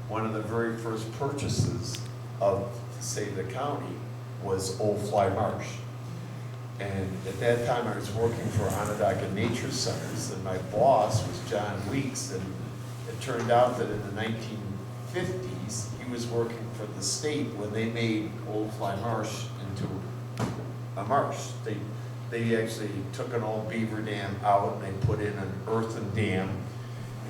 one of the very first purchases of, say, the county was Old Fly Marsh. And at that time, I was working for Onondaga Nature Centers, and my boss was John Weeks, and it turned out that in the 1950s, he was working for the state when they made Old Fly Marsh into a marsh. They actually took an old beaver dam out and they put in an earthen dam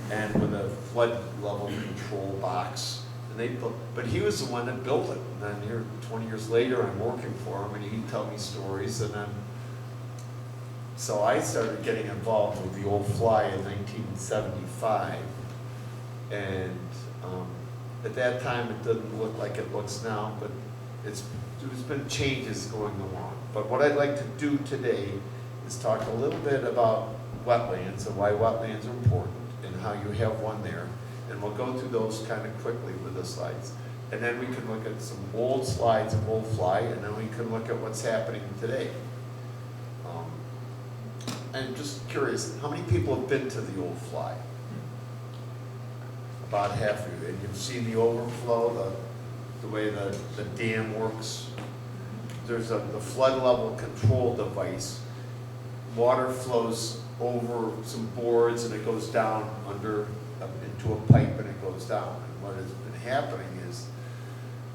and with a flood level control box. And they built, but he was the one that built it. And then here, 20 years later, I'm working for him and he'd tell me stories. And then, so I started getting involved with the Old Fly in 1975. And at that time, it didn't look like it looks now, but there's been changes going along. But what I'd like to do today is talk a little bit about wetlands and why wetlands are important and how you have one there. And we'll go through those kind of quickly with the slides. And then we can look at some old slides of Old Fly, and then we can look at what's happening today. And just curious, how many people have been to the Old Fly? About half of you. And you've seen the overflow, the way the dam works. There's the flood level control device. Water flows over some boards and it goes down under into a pipe and it goes down. And what has been happening is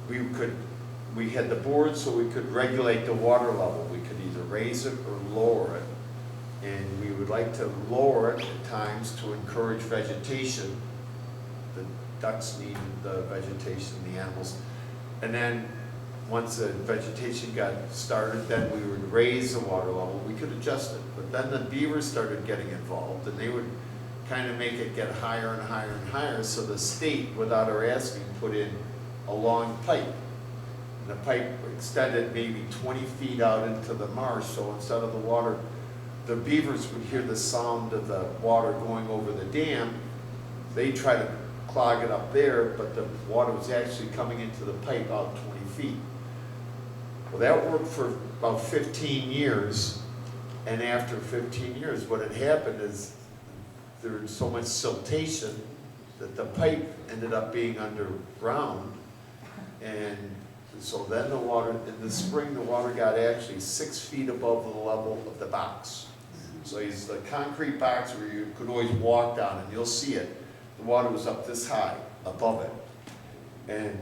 we had the boards so we could regulate the water level. We could either raise it or lower it. And we would like to lower it at times to encourage vegetation. The ducks need the vegetation, the animals. And then once the vegetation got started, then we would raise the water level. We could adjust it. But then the beavers started getting involved and they would kind of make it get higher and higher and higher. So the state, without our asking, put in a long pipe. And the pipe extended maybe 20 feet out into the marsh. So instead of the water, the beavers would hear the sound of the water going over the dam. They try to clog it up there, but the water was actually coming into the pipe out 20 feet. Well, that worked for about 15 years, and after 15 years, what had happened is there was so much siltation that the pipe ended up being underground, and so then the water, in the spring, the water got actually 6 feet above the level of the box. So it's the concrete box where you could always walk down, and you'll see it. The water was up this high above it, and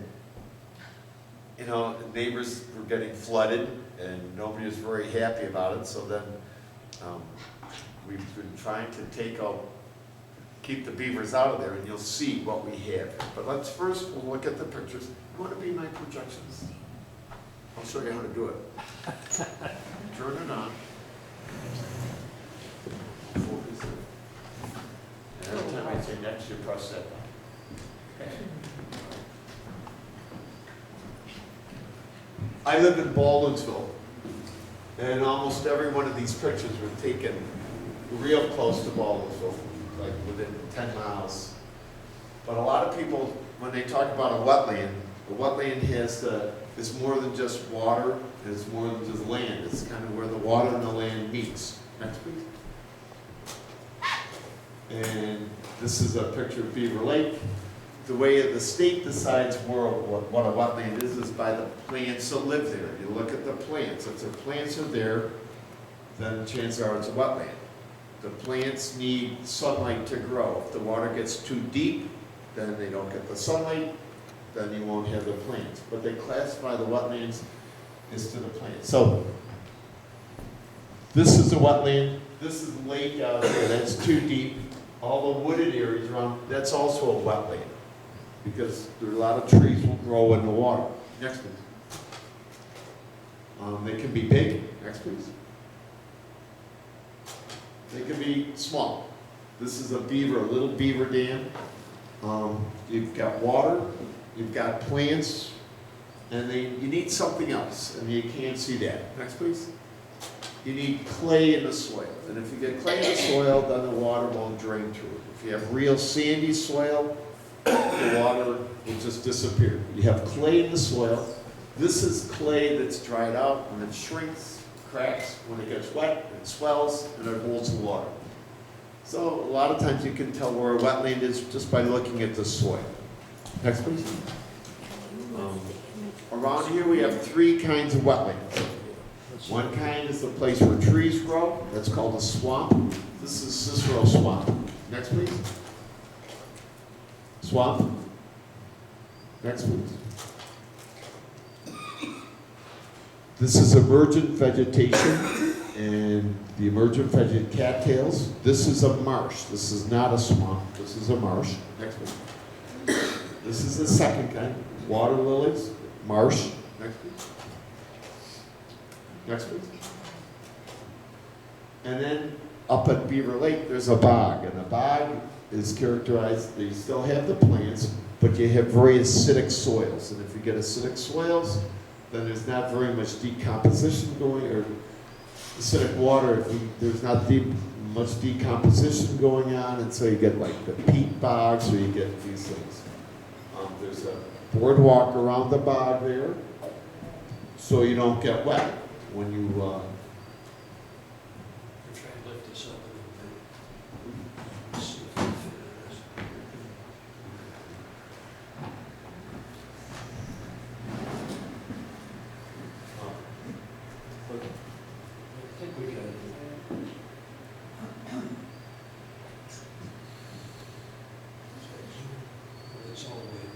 you know, neighbors were getting flooded and nobody was very happy about it. So then we've been trying to keep the beavers out of there, and you'll see what we have. But let's first, we'll look at the pictures. You want to be my projections? I'll show you how to do it. Turn it on. Focus it. And every time I say next, you press that. Okay. I live in Baldwinsville, and almost every one of these pictures were taken real close to Baldwinsville, like within 10 miles. But a lot of people, when they talk about a wetland is more than just water, it's more than just land. It's kind of where the water and the land meets. Next, please. And this is a picture of Beaver Lake. The way the state decides what a wetland is by the plants that live there. You look at the plants. If the plants are there, then chances are it's a wetland. The plants need sunlight to grow. If the water gets too deep, then they don't get the sunlight, then you won't have the plants. But they classify the wetlands as to the plants. So this is a wetland. This is a lake out there. That's too deep. All the wooded areas around, that's also a wetland, because there are a lot of trees will grow in the water. Next, please. They can be big. Next, please. They can be small. This is a little beaver dam. You've got water, you've got plants, and you need something else, and you can't see that. Next, please. You need clay in the soil, and if you get clay in the soil, then the water won't drain through it. If you have real sandy soil, the water will just disappear. You have clay in the soil. This is clay that's dried out, and it shrinks, cracks. When it gets wet, it swells, and it holds the water. So a lot of times you can tell where a wetland is just by looking at the soil. Next, please. Around here, we have three kinds of wetlands. One kind is the place where trees grow. That's called a swamp. This is Cicero Swamp. Next, please. Swamp. Next, please. This is emergent vegetation, and the emergent vegetation cattails. This is a marsh. This is not a swamp. This is a marsh. Next, please. This is the second kind. Water lilies, marsh. Next, please. Next, please. And then up at Beaver Lake, there's a bog, and a bog is characterized, they still have the plants, but you have very acidic soils. And if you get acidic soils, then there's not very much decomposition going, or acidic water, there's not much decomposition going on, and so you get like the peat bogs, or you get these things. There's a boardwalk around the bog there, so you don't get wet when you We're trying to lift this up a little bit. See if we can fit in this. I think we got it. It's all the way.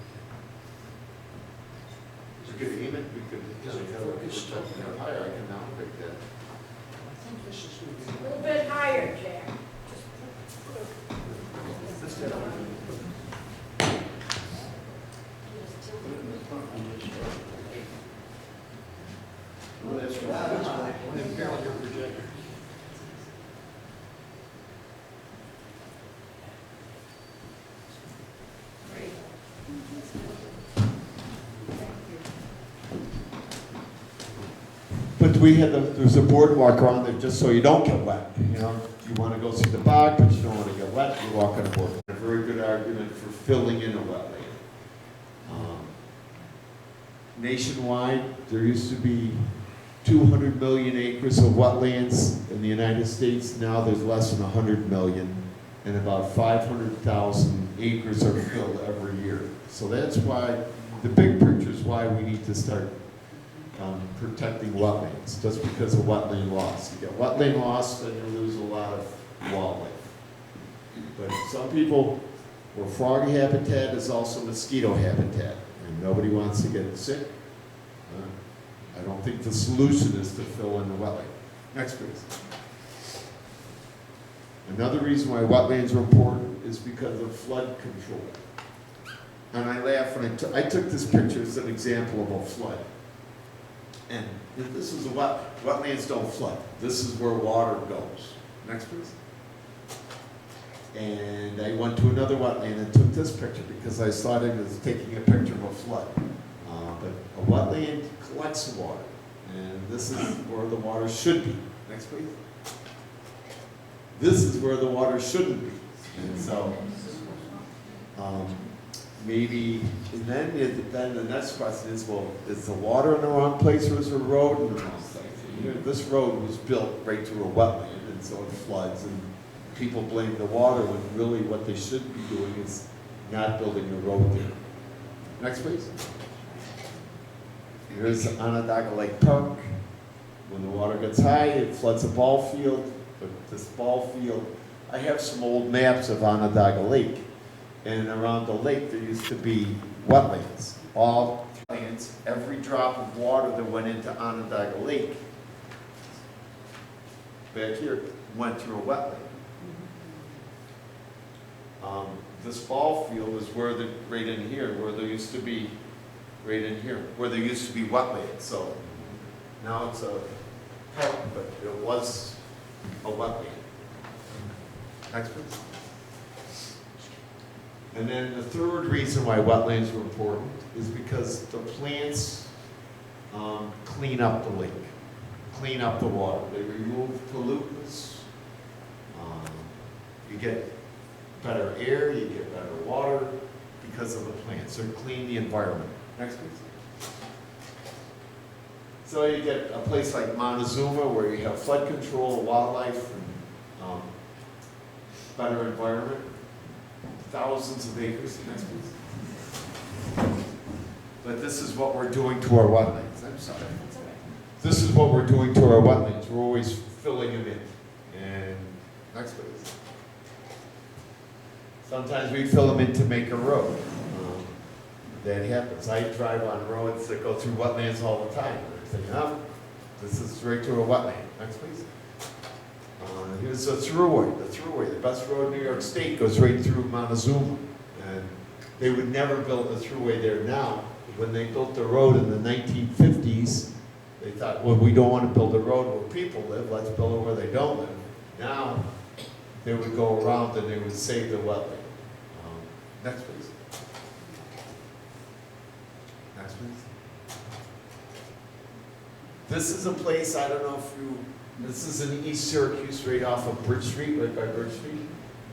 We could aim it, we could, higher, I can now pick that. I think this is going to A be. little bit higher, Jack. Well, that's right. That's right. And barrel your projector. But there's a boardwalk around there just so you don't get wet. You know, you want to go see the bog, but you don't want to get wet, you walk on a board. A very good argument for filling in a wetland. Nationwide, there used to be 200 million acres of wetlands in the United States. Now there's less than 100 million, and about 500,000 acres are filled every year. So that's why, the big picture is why we need to start protecting wetlands, just because of wetland loss. You get wetland loss, then you lose a lot of wildlife. But some people, well, frog habitat is also mosquito habitat, and nobody wants to get sick. I don't think the solution is to fill in the wetland. Next, please. Another reason why wetlands are important is because of flood control. And I laugh when I took this picture as an example of a flood. And this is wetlands don't flood. This is where water goes. Next, please. And I went to another wetland and took this picture because I thought it was taking a picture of a flood. But a wetland collects water, and this is where the water should be. Next, please. This is where the water shouldn't be. And so, maybe, and then the next question is, well, is the water in the wrong place or is the road in the wrong place? You know, this road was built right through a wetland, and so it floods, and people blame the water when really what they should be doing is not building a road there. Next, please. Here's Onondaga Lake Park. When the water gets high, it floods a ball field, but this ball field, I have some old maps of Onondaga Lake. And around the lake, there used to be wetlands. All wetlands, every drop of water that went into Onondaga Lake, back here, went through a wetland. This ball field is where right in here, where there used to be, right in here, where there used to be wetlands. So now it's a park, but it was a wetland. Next, please. And then the third reason why wetlands are important is because the plants clean up the lake, clean up the water. They remove pollutants. You get better air, you get better water because of the plants. They clean the environment. Next, please. So you get a place like Montezuma where you have flood control, wildlife, and better environment. Thousands of acres. Next, please. but this is what we're doing to our wetlands. I'm sorry. That's all right. This is what we're doing to our wetlands. We're always filling them in. And next please. Sometimes we fill them in to make a road. That happens. I drive on roads that go through wetlands all the time. And I think, oh, this is right through a wetland. Next please. Here's the thruway. The thruway, the best road in New York State, goes right through Montezuma. And they would never build a thruway there now. When they built the road in the 1950s, they thought, well, we don't want to build a road where people live, let's build it where they don't live. Now, they would go around and they would save the wetland. Next, please. Next, please. This is a place, I don't know if you, this is in East Syracuse, right off of Bridge Street, right by Bridge Street.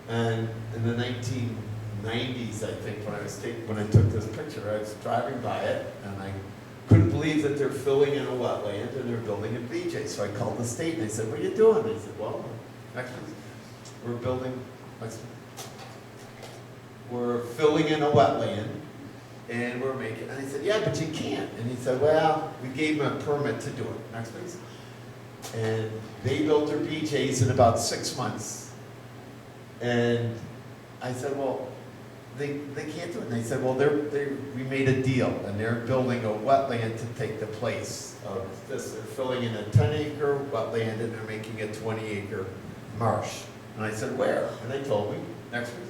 And in the 1990s, I think, when I took this picture, I was driving by it, and I couldn't believe that they're filling in a wetland and they're building a BJ. So I called the state and they said, what are you doing? They said, well, actually, we're building, we're filling in a wetland and we're making, and I said, yeah, but you can't. And he said, well, we gave them a permit to do it. Next, please. And they built their BJs in about 6 months. And I said, well, they can't do it. And they said, well, we made a deal, and they're building a wetland to take the place of this. They're filling in a 10-acre wetland, and they're making a 20-acre marsh. And I said, where? And they told me, next week.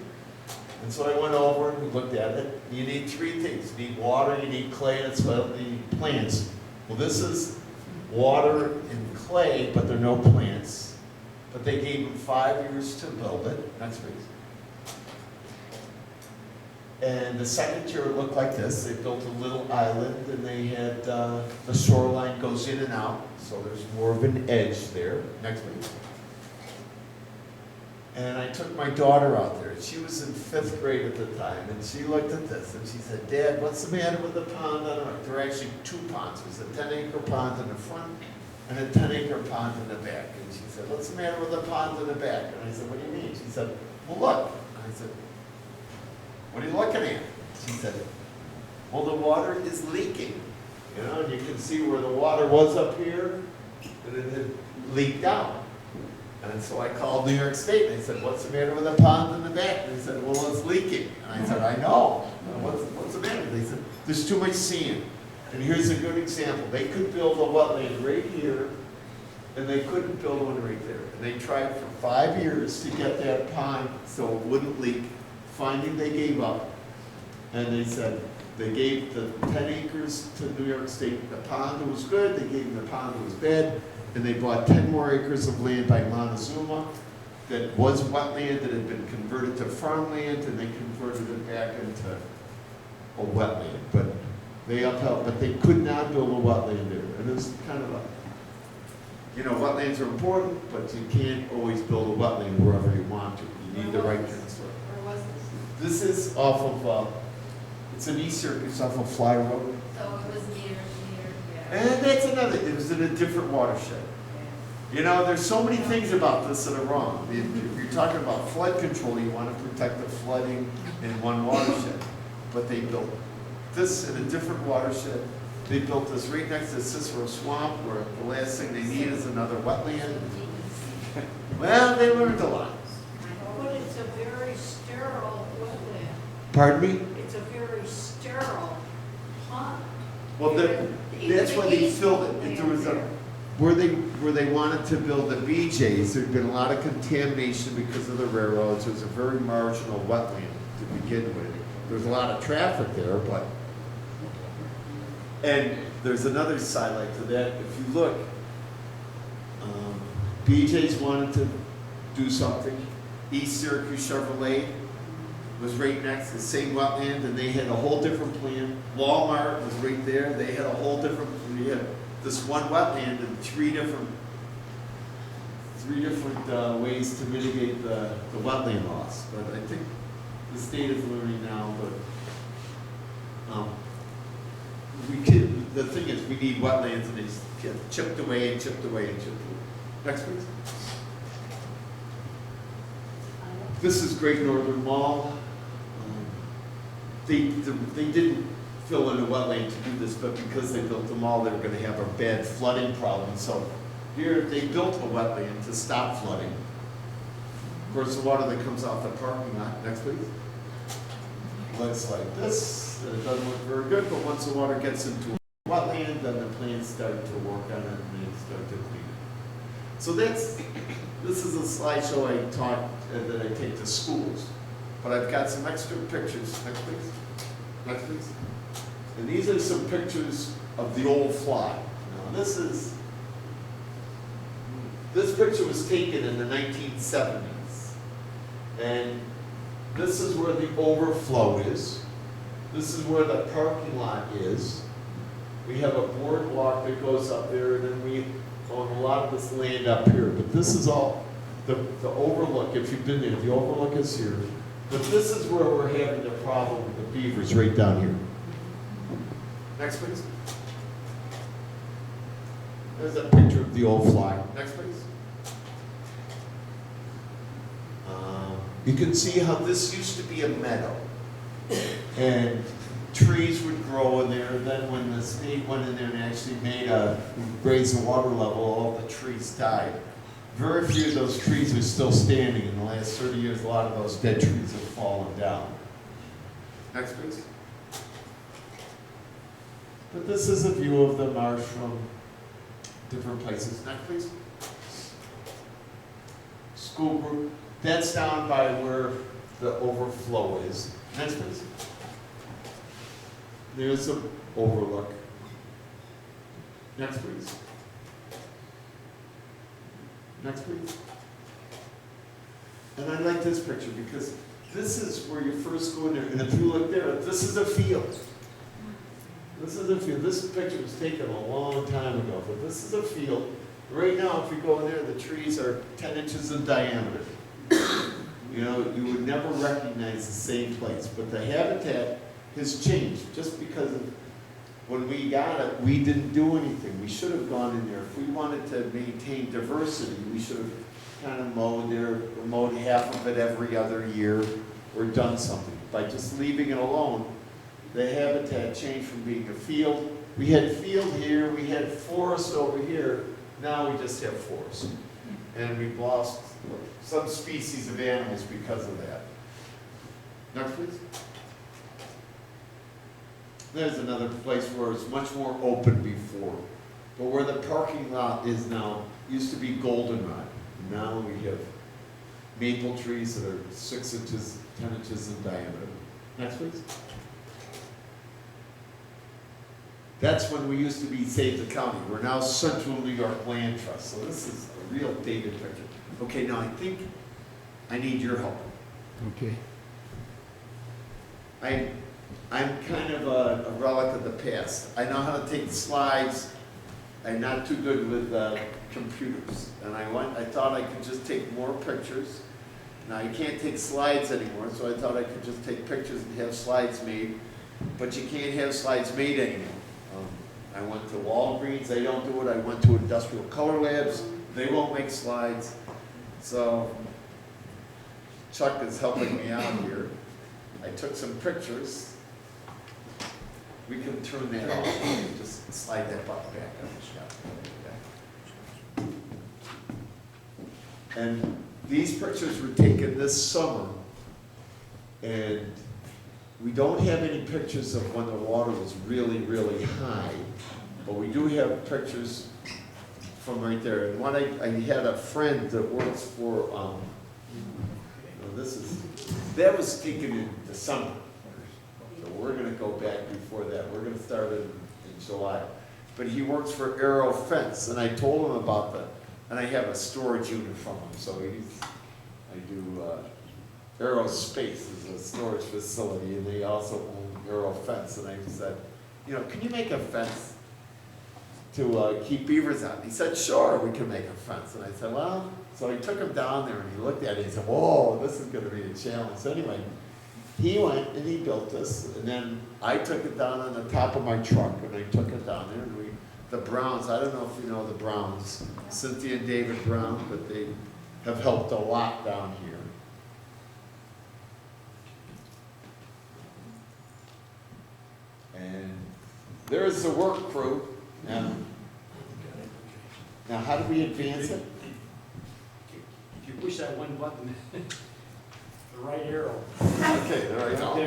And so I went over and we looked at it. You need 3 things. You need water, you need clay, and soil, you need plants. Well, this is water and clay, but there are no plants. But they gave them 5 years to build it. Next, please. And the second year it looked like this. They built a little island, and they had the shoreline goes in and out, so there's more of an edge there. Next, please. And I took my daughter out there. She was in 5th grade at the time, and she looked at this, and she said, Dad, what's the matter with the pond? I don't know. There were actually 2 ponds. There's a 10-acre pond in the front and a 10-acre pond in the back. And she said, what's the matter with the pond in the back? And I said, what do you mean? She said, well, look. And I said, what are you looking at? She said, well, the water is leaking. You know, and you can see where the water was up here, and it had leaked out. And so I called New York State, and they said, what's the matter with the pond in the back? And they said, well, it's leaking. And I said, I know. What's the matter? They said, there's too much sand. And here's a good example. They could build a wetland right here, and they couldn't build one right there. And they tried for 5 years to get that pond so it wouldn't leak. Finally, they gave up. And they said, they gave the 10 acres to New York State. The pond was good. They gave them the pond that was bad. And they bought 10 more acres of land by Montezuma that was wetland that had been converted to farmland, and they converted it back into a wetland. But they upheld, but they could not build a wetland there. And it's kind of a, you know, wetlands are important, but you can't always build a wetland wherever you want to. You need the right transfer. Where was this? This is off of, it's an East Syracuse off of Fly Road. So it was near, yeah. And that's another, it was in a different watershed. You know, there's so many things about this that are wrong. If you're talking about flood control, you want to protect the flooding in one watershed. But they built this in a different watershed. They built this right next to Cicero Swamp, where the last thing they need is another wetland. Well, they learned a lot. But it's a very sterile wetland. Pardon me? It's a very sterile pond. Well, that's why they filled it. If there was a, where they wanted to build the BJs, there'd been a lot of contamination because of the railroads. It was a very marginal wetland to begin with. There's a lot of traffic there, but, and there's another sidelight to that. If you look, BJs wanted to do something. East Syracuse Chevrolet was right next to the same wetland, and they had a whole different plan. Walmart was right there. They had a whole different, we had this one wetland and three different ways to mitigate the wetland loss. But I think the state is learning now, but the thing is, we need wetlands, and they get chipped away and chipped away and chipped away. Next, please. This is Great Northern Mall. They didn't fill in a wetland to do this, but because they built them all, they were gonna have a bad flooding problem. So here, they built a wetland to stop flooding. Of course, the water that comes off the parking lot, next please, looks like this, and it doesn't look very good, but once the water gets into a wetland, then the plants start to work on it and they start to clean it. So this is a slideshow I taught, that I take to schools, but I've got some extra pictures, next please, next please. And these are some pictures of the old fly. Now this picture was taken in the 1970s. And this is where the overflow is. This is where the parking lot is. We have a boardwalk that goes up there, and then we own a lot of this land up here. But this is all the overlook. If you've been there, the overlook is here. But this is where we're having the problem with the beavers, right down here. Next, please. There's a picture of the old fly. Next, please. You can see how this used to be a meadow, and trees would grow in there. Then when the state went in there and actually raised the water level, all the trees died. Very few of those trees are still standing. In the last 30 years, a lot of those dead trees have fallen down. Next, please. But this is a view of the marsh from different places. Next, please. School group. That's down by where the overflow is. Next, please. There's an overlook. Next, please. Next, please. And I like this picture because this is where you first go in there. And if you look there, this is a field. This is a field. This picture was taken a long time ago, but this is a field. Right now, if you go in there, the trees are 10 inches in diameter. You know, you would never recognize the same place, but the habitat has changed just because of when we got it, we didn't do anything. We should have gone in there. If we wanted to maintain diversity, we should have kind of mowed there, or mowed half of it every other year, or done something. By just leaving it alone, the habitat changed from being a field. We had field here, we had forest over here, now we just have forest. And we've lost some species of animals because of that. Next, please. There's another place where it's much more open before. But where the parking lot is now, used to be goldenrod. Now we have maple trees that are 6 inches, 10 inches in diameter. Next, please. That's when we used to be Save the County. We're now Central New York Land Trust. So this is a real dated picture. Okay, now I think I need your help. Okay. I'm kind of a relic of the past. I know how to take slides. I'm not too good with computers. And I thought I could just take more pictures. Now you can't take slides anymore, so I thought I could just take pictures and have slides made. But you can't have slides made anymore. I went to Walgreens, they don't do it. I went to Industrial Color Labs, they won't make slides. So Chuck is helping me out here. I took some pictures. We can turn that off. Just slide that button back on the shot. And these pictures were taken this summer. And we don't have any pictures of when the water was really, really high. But we do have pictures from right there. And one, I had a friend that works for, that was taken in December. So we're gonna go back before that. We're gonna start in July. But he works for Aero Fence, and I told him about that. And I have a storage unit from him, so I do Aerospace is a storage facility, and they also own Aero Fence. And I said, you know, can you make a fence to keep beavers out? He said, sure, we can make a fence. And I said, well, so I took him down there and he looked at it and he said, whoa, this is going to be a challenge. So anyway, he went and he built this, and then I took it down on the top of my truck, and I took it down there, and the Browns, I don't know if you know the Browns, Cynthia and David Brown, but they have helped a lot down here. And there's the work crew. Yeah. Now, how do we advance it? If you push that one button, the right arrow, Okay, there I go.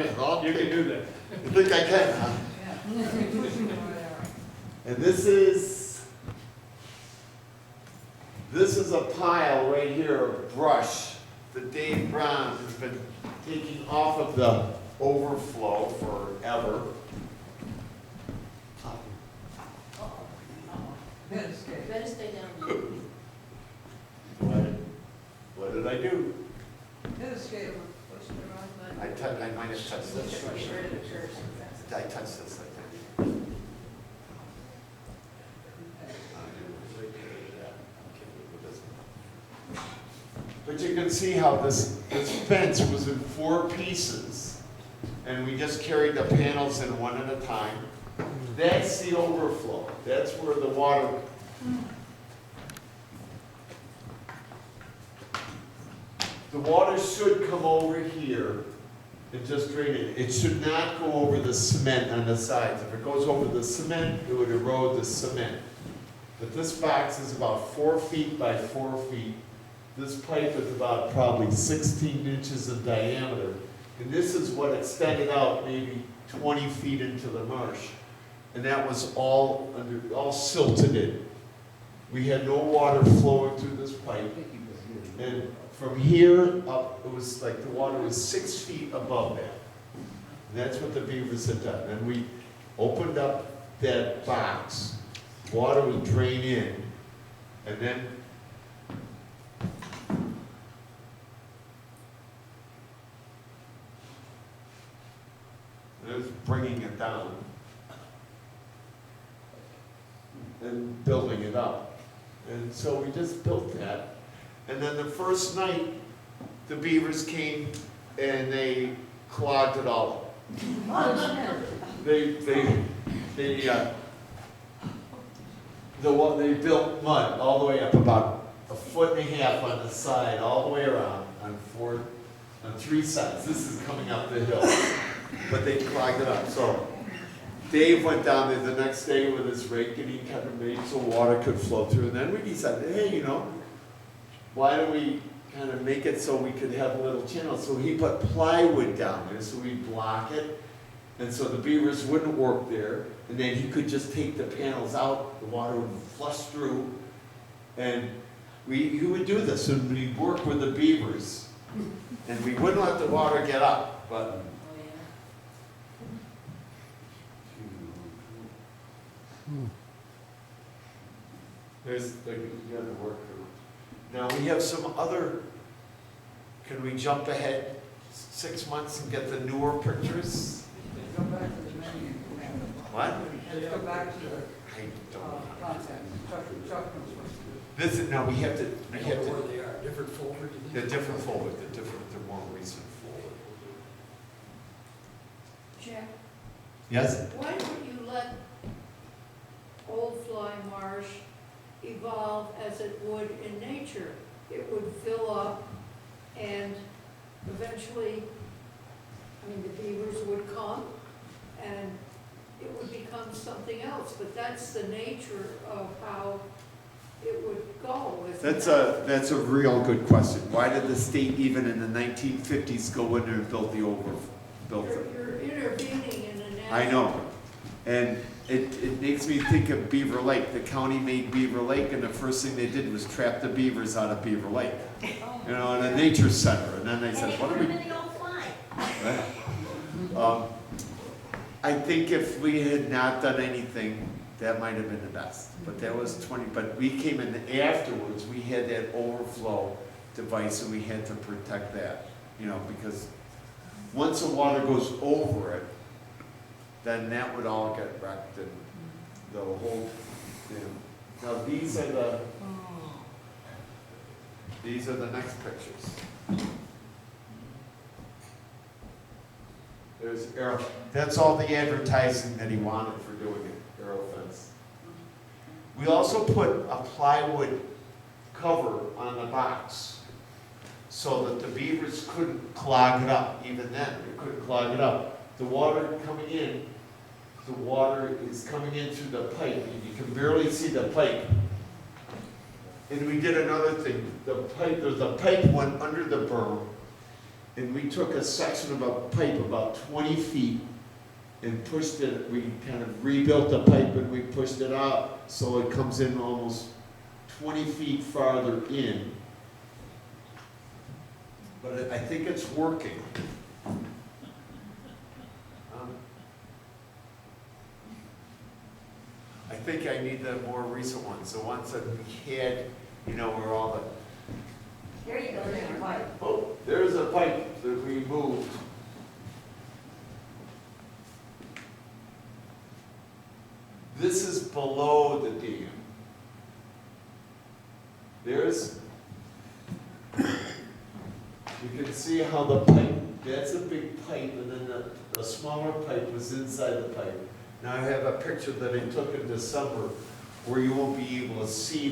you can do that. You think I can, huh? And this is a pile right here of brush that Dave Brown has been taking off of the overflow forever. Better stay down. What did I do? Escape. I might have touched this. I touched this, I think. But you can see how this fence was in 4 pieces, and we just carried the panels in one at a time. That's the overflow. That's where the water. The water should come over here and just drain it. It should not go over the cement on the sides. If it goes over the cement, it would erode the cement. But this box is about 4 feet by 4 feet. This pipe is about probably 16 inches in diameter. And this is what extended out maybe 20 feet into the marsh. And that was all silted in. We had no water flowing through this pipe. And from here up, it was like the water was 6 feet above that. And that's what the beavers had done. And we opened up that box, water would drain in, and then it was bringing it down and building it up. And so we just built that. And then the first night, the beavers came and they clogged it all up. They built mud all the way up, about 1.5 feet on the side, all the way around on 3 sides. This is coming up the hill, but they clogged it up. So Dave went down there the next day with his rake and he kind of made so water could flow through. And then we decided, hey, you know, why don't we kind of make it so we could have a little channel? So he put plywood down there so we'd block it. And so the beavers wouldn't work there. And then he could just take the panels out, the water would flush through. And he would do this, and we'd work with the beavers. And we wouldn't let the water get up, but. There's the other work crew. Now we have some other, can we jump ahead 6 months and get the newer pictures? Go back to the menu. What? Go back to the I don't know. content. Chuck knows what to do. This is, no, we have to, I don't know where they are, different folder? they're different folder, they're more recent folder. Jack, Yes? why don't you let Old Fly Marsh evolve as it would in nature? It would fill up and eventually, I mean, the beavers would come and it would become something else, but that's the nature of how it would go. isn't it? That's a real good question. Why did the state even in the 1950s go in there and build it? You're intervening in a natural. I know. And it makes me think of Beaver Lake. The county made Beaver Lake, and the first thing they did was trap the beavers out of Beaver Lake. You know, in a nature center. And then they said, what do we? And they all fly. Right? I think if we had not done anything, that might have been the best. But that was 20, but we came in afterwards, we had that overflow device and we had to protect that, you know, because once the water goes over it, then that would all get wrecked and the whole, you know. Now these are the next pictures. There's arrow. That's all the advertising that he wanted for doing it, arrow fence. We also put a plywood cover on the box so that the beavers couldn't clog it up. Even then, they couldn't clog it up. The water coming in the water is coming in through the pipe, and you can barely see the pipe. And we did another thing, there's a pipe went under the berm, and we took a section of a pipe about 20 feet and pushed it, we kind of rebuilt the pipe and we pushed it out so it comes in almost 20 feet farther in. But I think it's working. I think I need the more recent ones, the ones that we had, you know, where all the, There you go, there's your pipe. oh, there's a pipe that we moved. This is below the dam. There's, you can see how the pipe, that's a big pipe, and then the smaller pipe was inside the pipe. Now I have a picture that I took in December where you won't be able to see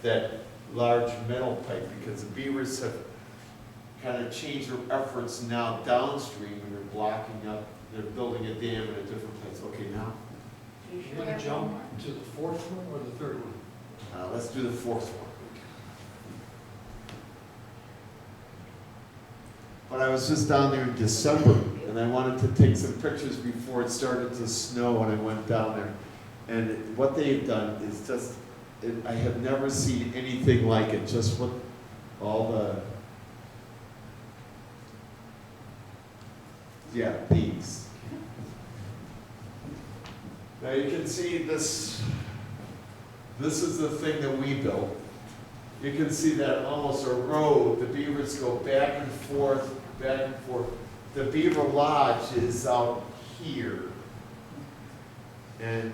that large metal pipe because the beavers have kind of changed their efforts now downstream and they're blocking up, they're building a dam in a different place. Okay, now, You You should wanna have jump one. to the fourth one or the third one? let's do the fourth one. But I was just down there in December, and I wanted to take some pictures before it started to snow, and I went down there. And what they've done is just, I have never seen anything like it, just what all these. Now you can see this is the thing that we built. You can see that almost a road, the beavers go back and forth, back and forth. The beaver lodge is out here. And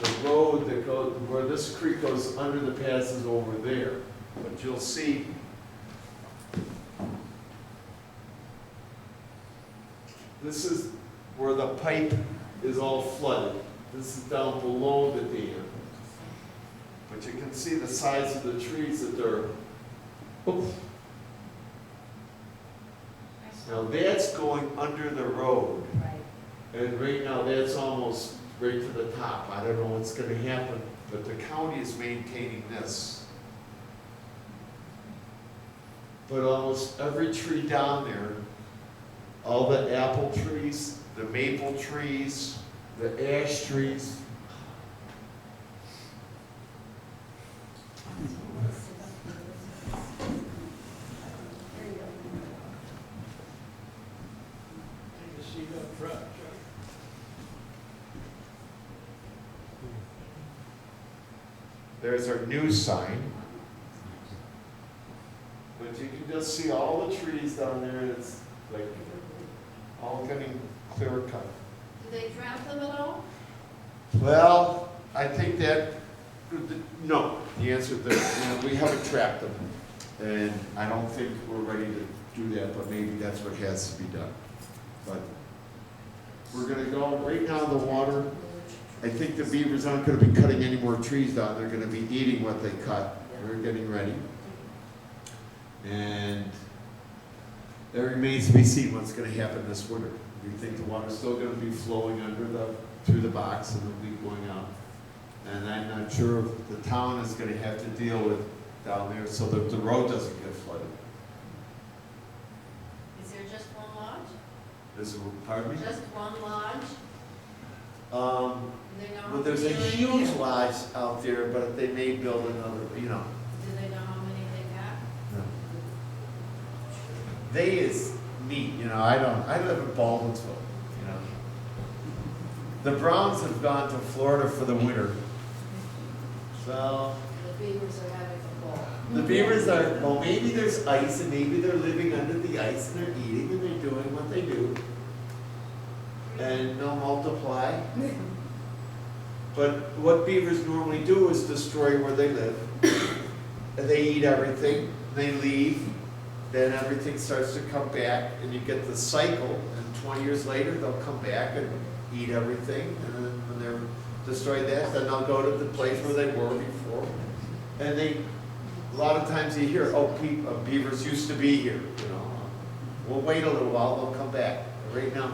the road that goes, where this creek goes under the pass is over there. But you'll see, this is where the pipe is all flooded. This is down below the dam. But you can see the size of the trees that they're, oops. Now that's going under the road. Right. And right now that's almost right to the top. I don't know what's gonna happen, but the county is maintaining this. But almost every tree down there, all the apple trees, the maple trees, the ash trees, There you go. Take a seat up front, Chuck. there's our new sign. But you can just see all the trees down there, and it's like all getting clear cut. Do they trap them at all? Well, I think that, no, the answer is that, we haven't trapped them. And I don't think we're ready to do that, but maybe that's what has to be done. But we're gonna go, right now the water, I think the beavers aren't gonna be cutting any more trees down, they're gonna be eating what they cut. We're getting ready. And it remains to be seen what's gonna happen this winter. We think the water's still gonna be flowing through the box and it'll be going out. And I'm not sure if the town is gonna have to deal with down there so that the road doesn't get flooded. Is there just one lodge? Pardon me? Just one lodge? Um, Do they know how well, there's a many are in huge there? lodge out there, but they may build another, Do they know how many they got? They is neat, I live in Baldwinsville, The Browns have gone to Florida for the winter. So, The beavers are having a ball. the beavers are, well, maybe there's ice and maybe they're living under the ice and they're eating and they're doing what they do. And they'll multiply. But what beavers normally do is destroy where they live. And they eat everything, they leave, then everything starts to come back and you get the cycle, and 20 years later they'll come back and eat everything, and then when they're destroyed that, then they'll go to the place where they were before. And a lot of times you hear, beavers used to be here, We'll wait a little while, they'll come back. Right now,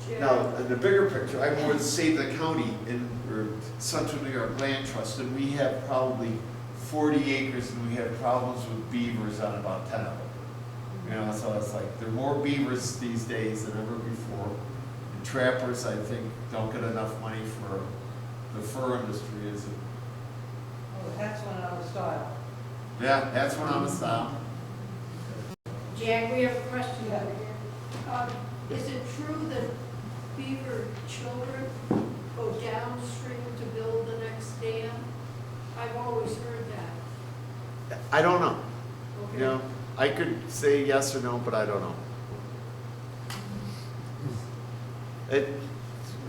Jack. Now, in the bigger picture, I would save the county in, or Central New York Land Trust, and we have probably 40 acres, and we have problems with beavers on about 10 of them. You know, so it's like, there are more beavers these days than ever before. And trappers, I think, don't get enough money for the fur industry, is it? Oh, that's when I was style. Yeah, that's when I'm a stop. Jack, we have a question over here. Is it true that beaver children go downstream to build the next dam? I've always heard that. I don't know, Okay. you know, I could say yes or no, but I don't know. It,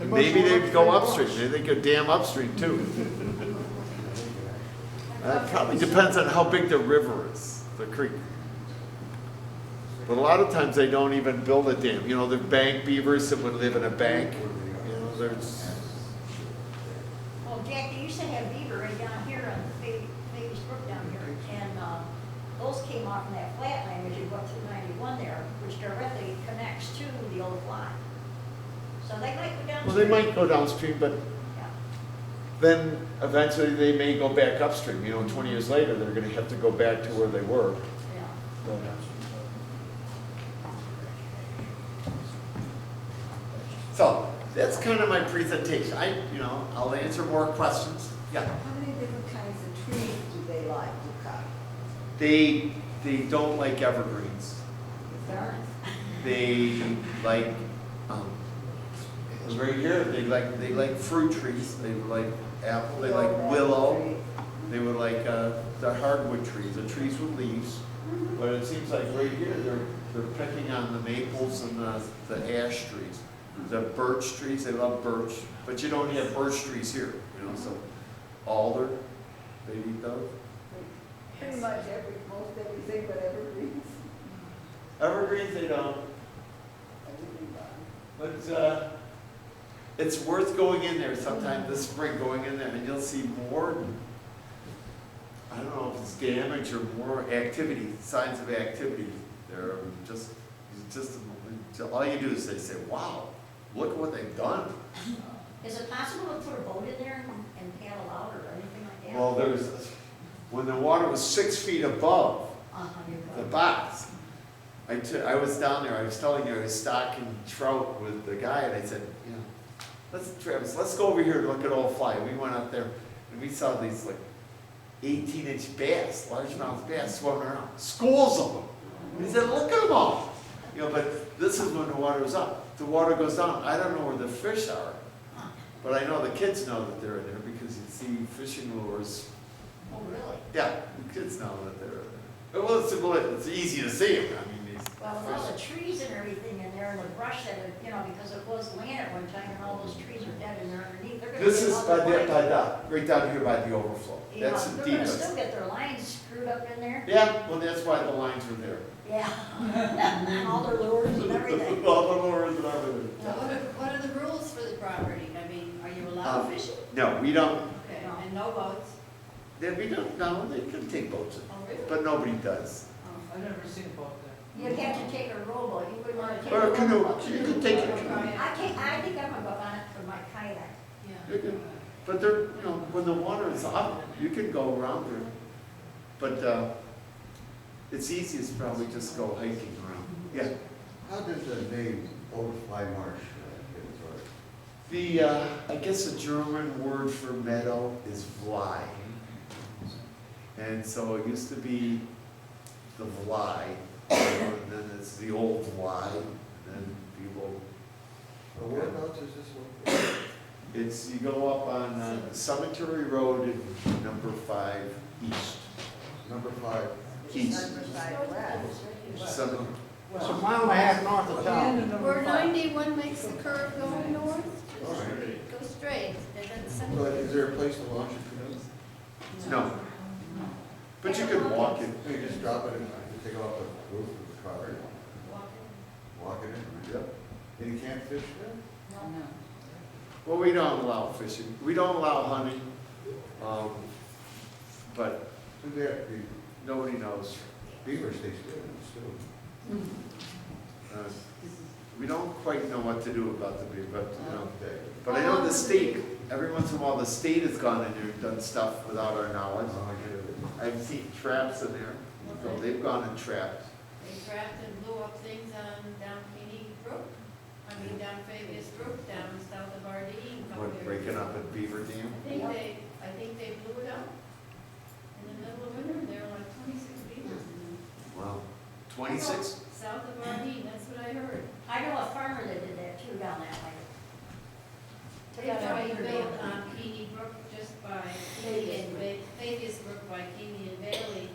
maybe they'd go upstream, maybe they could dam upstream too. That probably depends on how big the river is, the creek. But a lot of times they don't even build a dam, you know, the bank beavers that would live in a bank, you know, there's, Well, Jack, they used to have beaver right down here on Fabius Brook down here, and those came off in that flatland as you go up through 91 there, which directly connects to the old fly. So they might go down. well, they might go downstream, but Yeah. then eventually they may go back upstream, you know, 20 years later, they're gonna have to go back to where they were. Yeah. But, so, that's kind of my presentation. I'll answer more questions. Yeah. How many different kinds of trees do they like to cut? They don't like evergreens. Sorry? They like, right here, they like fruit trees. They like apple, they like willow. They would like, the hardwood trees, the trees with leaves. But it seems like right here, they're picking on the maples and the ash trees. The birch trees, they love birch, but you don't have birch trees here, you know, so alder, they eat those. Pretty much most everything but evergreens. Evergreens, they don't, but, it's worth going in there sometime this spring, going in there, and you'll see more, I don't know if it's damage or more activity, signs of activity. They're just, all you do is they say, wow, look at what they've done. Is it possible to put a boat in there and paddle out or anything like that? Well, when the water was 6 feet above You're the good. box, I was down there, I was telling you, I was stocking trout with the guy, and I said, you know, Travis, let's go over here and look at old fly. We went out there, and we saw these like 18-inch bass, largemouth bass swimming around, schools of them. And he said, look at them all. You know, but this is when the water was up. The water goes down. I don't know where the fish are, but I know the kids know that they're in there because you see fishing lures. Oh, really? Yeah, the kids know that they're in there. Well, it's easy to see them. I mean, these Well, with all the fish. trees and everything in there and the brush that, because it was land at one time and all those trees are dead and they're underneath. They're gonna This get is all by their the, lines- right down here by the overflow. Yeah, That's the they're gonna deepest. still get their lines screwed up in there. Yeah, well, that's why the lines were there. Yeah. And all their lures and everything. All the lures and everything. So what are the rules for the property? I mean, are you allowed fishing? No, we don't, Okay, and no boats? no, they can take boats in, Oh, really? but nobody does. Oh. I've never seen a boat there. You'd have to take a rowboat, you wouldn't wanna take a Or a canoe, rowboat. you can take a canoe. I think I'm gonna go on it for my kayak. Yeah. You can- But there, when the water is up, you can go around there. But, it's easiest probably just go hiking around. Yeah. How does the name Overfly Marsh get its origin? I guess the German word for meadow is Vlai. And so it used to be the Vlai, and then it's the old Vlai, and then people, Well, whereabouts is this one? you go up on Cemetery Road in number 5 east. Number 5. East. Cemetery. It's a mile and a half north of town. Where 91 makes the curve going north, All right. go straight, and then But Cemetery. is there a place to launch a canoe? No. But you could walk it. You just drop it and take it off the roof of the car, walk it in. Yep. And you can't fish there? No. Well, we don't allow fishing. We don't allow hunting. But Too bad, nobody knows. the beaver stays still. Uh, we don't quite know what to do about the beaver, but, you know, but I know the state, every once in a while, the state has gone in there and done stuff without our knowledge. I've seen traps in there, so they've gone and trapped. They trapped and blew up things on down Kenny Brook, down Fabius Brook, down south of Ardene. What, breaking up at Beaver Dam? I think they blew it up. In the middle of winter, there were like 26 beavers in them. Wow, 26? South of Ardene, that's what I heard. I know a farmer that did that too down that way. They tried to build on Kenny Brook just by Fabius Brook by Kenny and Bailey.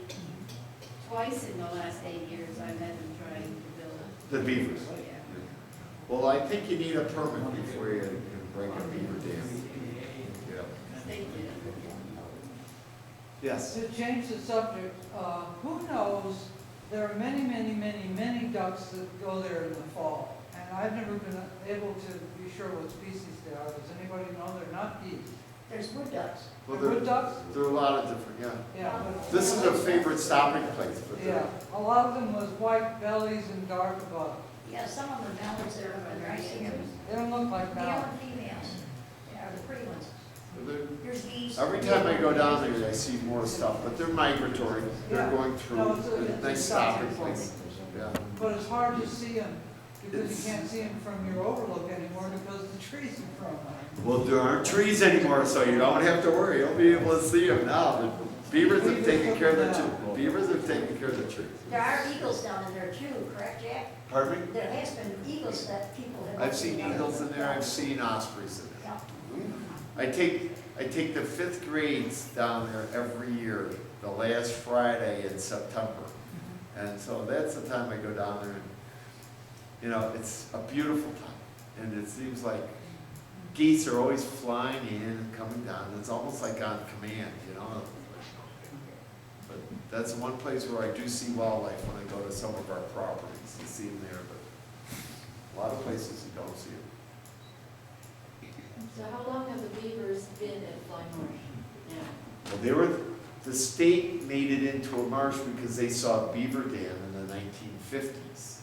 Twice in the last 8 years, I've had them trying to build. The beavers. Yeah. Well, I think you need a permit before you can break a beaver dam. Yeah. State did it. Yes. To change the subject, who knows, there are many ducks that go there in the fall. And I've never been able to be sure what species they are. Does anybody know? They're not geese. There's wood ducks. Well, They're wood ducks? there are a lot of different, yeah. Yeah. but- This is a favorite stopping place for them. Yeah, a lot of them with white bellies and dark above. Yeah, some of the mallards there, when I see them, They don't look like male mallards. and females, are the pretty ones. They're- There's geese. Every time I go down there, I see more stuff, but they're migratory. They're Yeah. going through No, it's a a nice stopping place. Yeah. But it's hard to see them because you can't see them from your overlook anymore because the trees in front of them. Well, there aren't trees anymore, so you don't have to worry. You'll be able to see them now. The beavers have taken care of the trees. Beavers have taken care of the trees. There are eagles down in there too, correct, Jack? Pardon me? There has been eagles that people have. I've seen eagles in there. I've seen ospreys in there. Yeah. I take the 5th grades down there every year, the last Friday in September. And so that's the time I go down there and, you know, it's a beautiful time. And it seems like geese are always flying in and coming down. It's almost like on command, you know? But that's one place where I do see wildlife when I go to some of our properties. You see them there, but a lot of places you don't see them. So how long have the beavers been at Fly Marsh now? Well, the state made it into a marsh because they saw a beaver dam in the 1950s.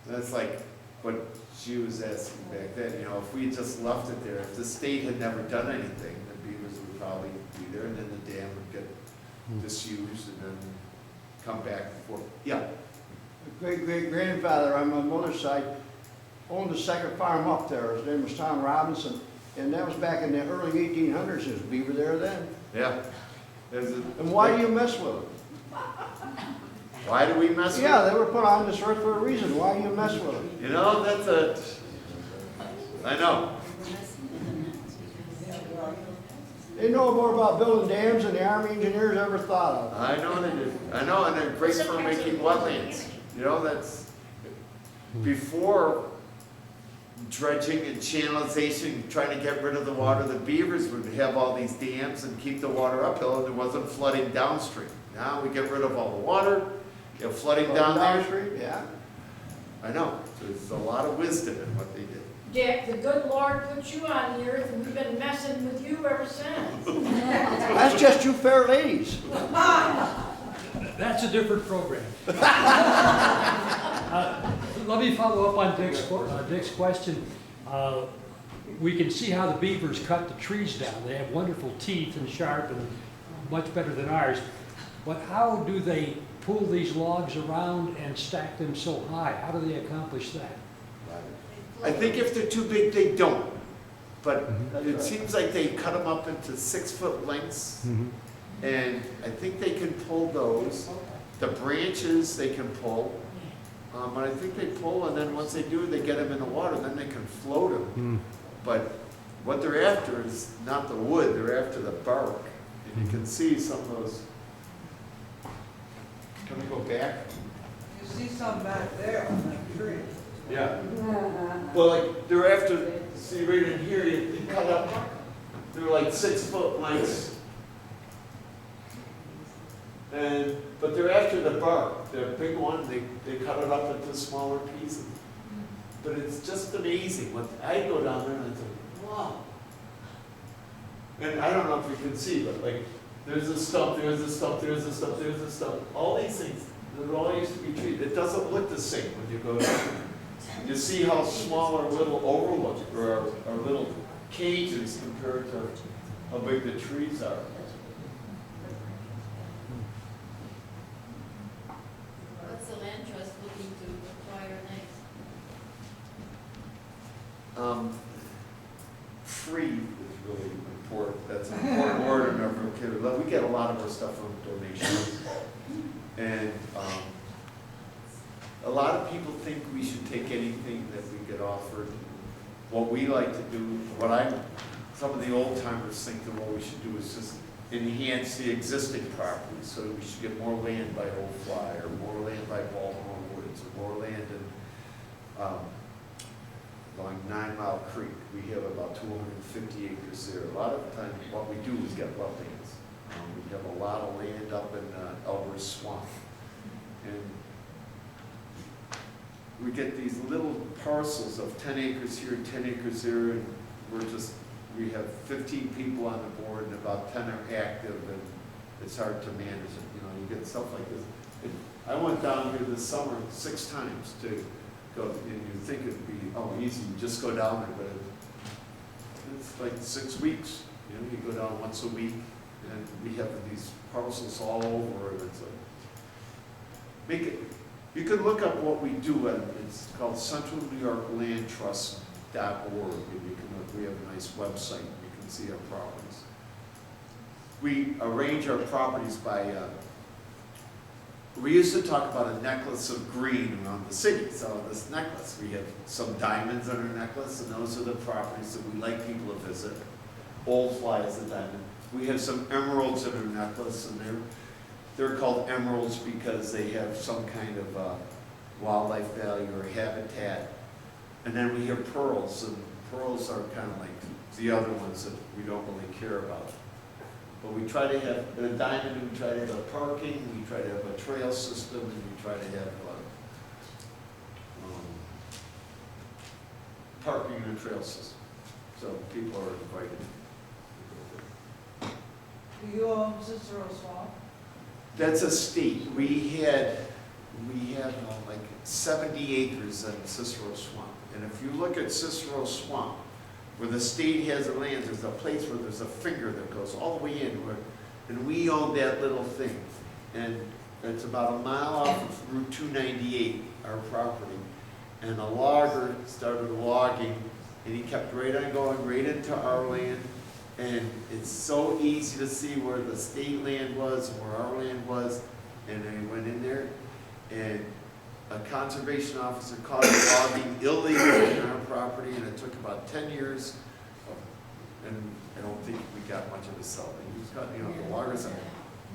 That's like what she was asking back then, you know, if we had just left it there, if the state had never done anything, the beavers would probably be there, and then the dam would get disused and then come back before. Yeah, Great-great-grandfather on my mother's side owned the second farm up there. His name was Tom Robinson, and that was back in the early 1800s. There was beaver there then. yeah. And why do you mess with them? Why do we mess with Yeah, them? they were put on this earth for a reason. Why do you mess with them? You know, I know. They know more about building dams than the Army engineers ever thought of. I know they do. I know, and they're great for making wetlands. You know, that's, before dredging and channelization, trying to get rid of the water, the beavers would have all these dams and keep the water uphill, and there wasn't flooding downstream. Now we get rid of all the water, you have flooding down there. Downstream, yeah. I know, there's a lot of wisdom in what they did. Jack, the good Lord put you on the earth and we've been messing with you ever since. That's just you fair ladies. That's a different program. Let me follow up on Dick's question. We can see how the beavers cut the trees down. They have wonderful teeth and sharp and much better than ours. But how do they pull these logs around and stack them so high? How do they accomplish that? I think if they're too big, they don't. But That's it right. seems like they cut them up into 6-foot lengths. And I think they can pull those. The branches they can pull. But I think they pull, and then once they do, they get them in the water, then they can float them. But what they're after is not the wood, they're after the bark. And you can see some of those. Can we go back? You see some back there on that tree. Yeah. Well, like, they're after, see right in here, you cut up, they're like 6-foot lengths. But they're after the bark, the big one, they cut it up into smaller pieces. But it's just amazing, when I go down there and I think, wow. And I don't know if you can see, but like, there's a stump, there's a stump, there's a stump, there's a stump, all these things, they all used to be trees. It doesn't look the same when you go down there. You see how small our little overlook, or our little cage is compared to how big the trees are. What's the land trust looking to acquire next? Free is really important. That's an important word in our vocabulary. We get a lot of our stuff from donations. And a lot of people think we should take anything that we get offered. What we like to do, some of the old timers think that what we should do is just enhance the existing property. So we should get more land by Old Fly, or more land by Baltimore Woods, or more land in along 9 Mile Creek. We have about 250 acres there. A lot of the time, what we do is get wetlands. We have a lot of land up in Elbert Swamp. And we get these little parcels of 10 acres here, 10 acres there, and we have 15 people on the board, and about 10 are active, and it's hard to manage it. You know, you get stuff like this. I went down here this summer 6 times to go, and you think it'd be, easy, you just go down there, but it's like 6 weeks. You know, you go down once a week, and we have these parcels all over, and it's you can look up what we do, and it's called Central New York Land Trust.org, and you can look, we have a nice website, you can see our properties. We arrange our properties by, we used to talk about a necklace of green around the city. So this necklace, we have some diamonds on our necklace, and those are the properties that we like people to visit. Old Fly is a diamond. We have some emeralds in our necklace, and they're called emeralds because they have some kind of wildlife value or habitat. And then we have pearls, and pearls are kind of like the other ones that we don't really care about. But we try to have a diamond, we try to have parking, we try to have a trail system, and we try to have parking and a trail system. So people are invited. Do you own Cicero Swamp? That's a state. We have like 70 acres in Cicero Swamp. And if you look at Cicero Swamp, where the state has the land, there's a place where there's a finger that goes all the way in, and we own that little thing. And it's about a mile off of Route 298, our property. And a logger started logging, and he kept right on going right into our land. And it's so easy to see where the state land was and where our land was. And I went in there, and a conservation officer caught us logging illegally on our property, and it took about 10 years. And I don't think we got much of a settlement. He was caught, the logger said,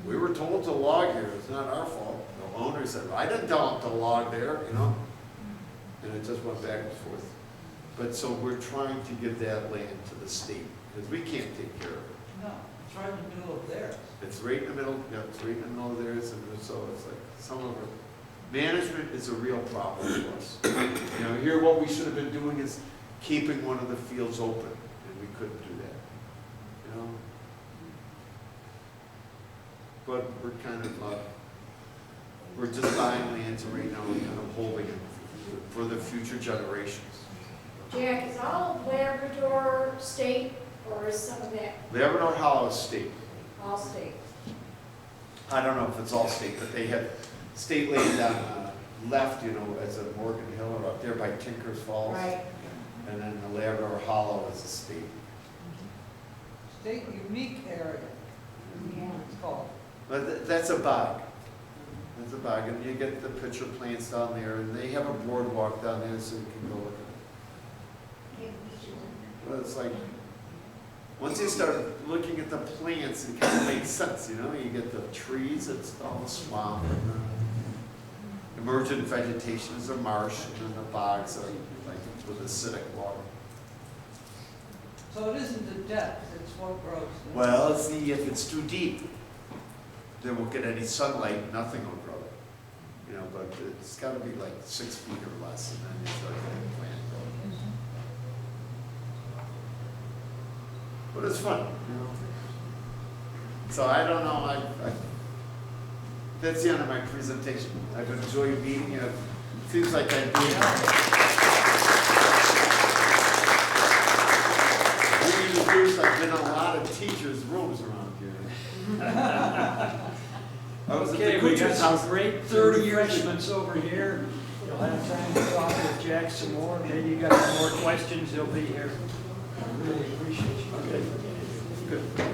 we were told to log here, it's not our fault. The owner said, I didn't tell him to log there, And it just went back and forth. But so we're trying to give that land to the state, because we can't take care of it. No, it's right in the middle of theirs. It's right in the middle, it's right in the middle of theirs, and so it's like, some of our management is a real problem for us. Here what we should have been doing is keeping one of the fields open, and we couldn't do that, But we're kind of, we're just buying lands right now, and kind of holding it for the future generations. Jack, is all of Labrador state, or is some of that Labrador Hollow is state. all state? I don't know if it's all state, but they have state land on left, as a Morgan Hill, or up there by Tinker's Falls. Right. And then the Labrador Hollow is a state. State unique area, Yeah. it's called. But that's a bog. That's a bog, and you get the pitcher plants down there, and they have a boardwalk down there so you can go look at it. But it's like, once you start looking at the plants, it kind of makes sense, You get the trees, it's all the swamp, and the emergent vegetation is a marsh, and then the bogs are like with acidic water. So it isn't the depth, it's what grows. Well, see, if it's too deep, they won't get any sunlight, nothing will grow. But it's got to be like 6 feet or less, and then you start getting plant growth. But it's fun, So I don't know, that's the end of my presentation. I've enjoyed meeting you. It seems like I do. been a lot of teachers' rooms around here. I was at the Okay, we got Kuchar's some house great 30 years ago. refreshments over here. You'll have time to talk with Jack some more. Maybe you got some more questions, he'll be here. I really appreciate you. Okay, good.